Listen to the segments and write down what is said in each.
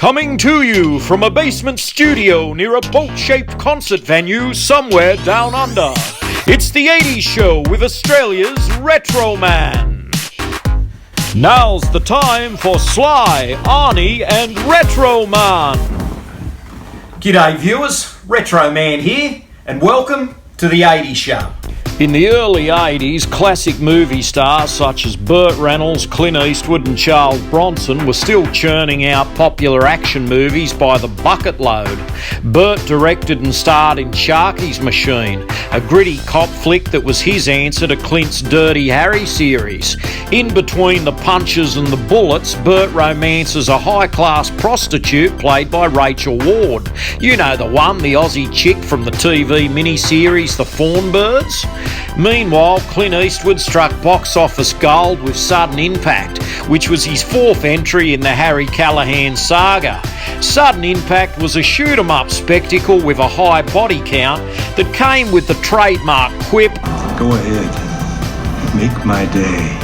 Coming to you from a basement studio near a boat-shaped concert venue somewhere down under. It's the 80s show with Australia's Retro Man. Now's the time for Sly, Arnie and Retro Man. G'day viewers, Retro Man here, and welcome to the 80s show. In the early 80s, classic movie stars such as Burt Reynolds, Clint Eastwood and Charles Bronson were still churning out popular action movies by the bucket load. Burt directed and starred in Sharky's Machine, a gritty cop flick that was his answer to Clint's Dirty Harry series. In between the punches and the bullets, Burt romances a high-class prostitute played by Rachel Ward. You know the one, the Aussie chick from the TV miniseries The Fawnbirds? Meanwhile, Clint Eastwood struck box office gold with Sudden Impact, which was his fourth entry in the Harry Callahan saga. Sudden Impact was a shoot-'em-up spectacle with a high body count that came with the trademark quip, "Go ahead, make my day."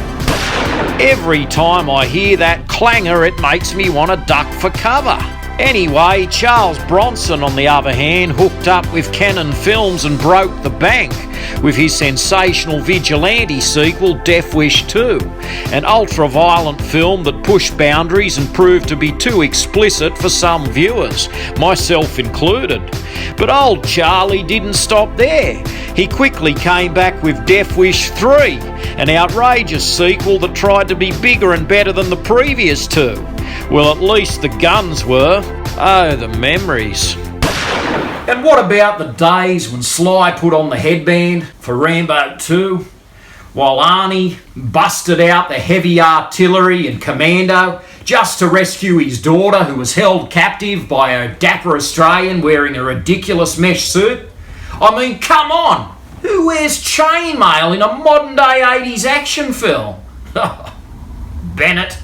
Every time I hear that clangor, it makes me want to duck for cover. Anyway, Charles Bronson, on the other hand, hooked up with Cannon Films and broke the bank with his sensational vigilante sequel, Death Wish 2, an ultra-violent film that pushed boundaries and proved to be too explicit for some viewers, myself included. But old Charlie didn't stop there. He quickly came back with Death Wish 3, an outrageous sequel that tried to be bigger and better than the previous two. Well, at least the guns were. Oh, the memories. And what about the days when Sly put on the headband for Rambo 2, while Arnie busted out the heavy artillery in Commando just to rescue his daughter, who was held captive by a dapper Australian wearing a ridiculous mesh suit? I mean, come on! Who wears chainmail in a modern-day 80s action film? Bennett.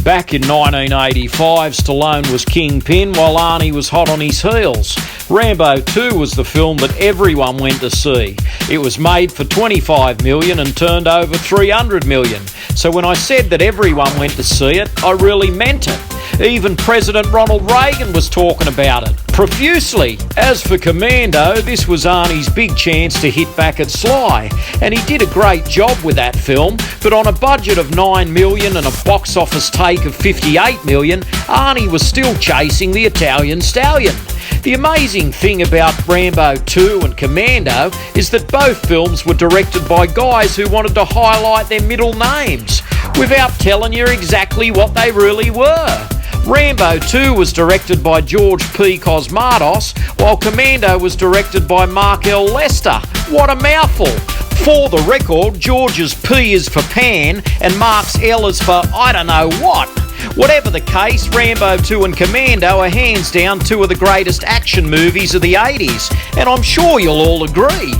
Back in 1985, Stallone was kingpin while Arnie was hot on his heels. Rambo 2 was the film that everyone went to see. It was made for $25 million and turned over $300 million. So when I said that everyone went to see it, I really meant it. Even President Ronald Reagan was talking about it, profusely. As for Commando, this was Arnie's big chance to hit back at Sly, and he did a great job with that film, but on a budget of $9 million and a box office take of $58 million, Arnie was still chasing the Italian stallion. The amazing thing about Rambo 2 and Commando is that both films were directed by guys who wanted to highlight their middle names, without telling you exactly what they really were. Rambo 2 was directed by George P. Cosmatos, while Commando was directed by Mark L. Lester. What a mouthful! For the record, George's P is for Pan and Mark's L is for I don't know what. Whatever the case, Rambo 2 and Commando are hands down two of the greatest action movies of the 80s, and I'm sure you'll all agree.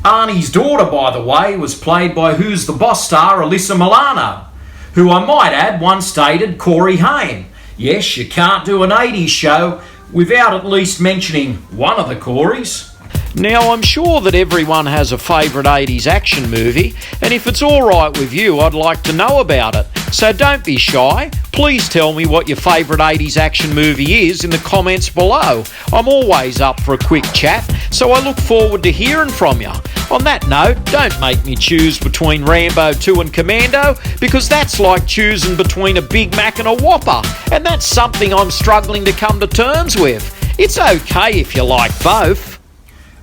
Arnie's daughter, by the way, was played by Who's the Boss star Alyssa Milano, who I might add once dated Corey Haim. Yes, you can't do an 80s show without at least mentioning one of the Coreys. Now, I'm sure that everyone has a favourite 80s action movie, and if it's alright with you, I'd like to know about it. So don't be shy. Please tell me what your favourite 80s action movie is in the comments below. I'm always up for a quick chat, so I look forward to hearing from you. On that note, don't make me choose between Rambo 2 and Commando, because that's like choosing between a Big Mac and a Whopper, and that's something I'm struggling to come to terms with. It's okay if you like both.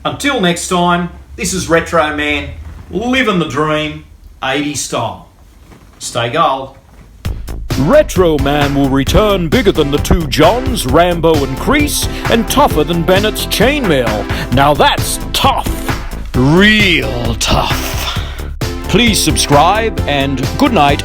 Until next time, this is Retro Man, living the dream, 80s style. Stay gold. Retro Man will return bigger than the two Johns, Rambo and Crease, and tougher than Bennett's chainmail. Now that's tough. Real tough. Please subscribe and good night.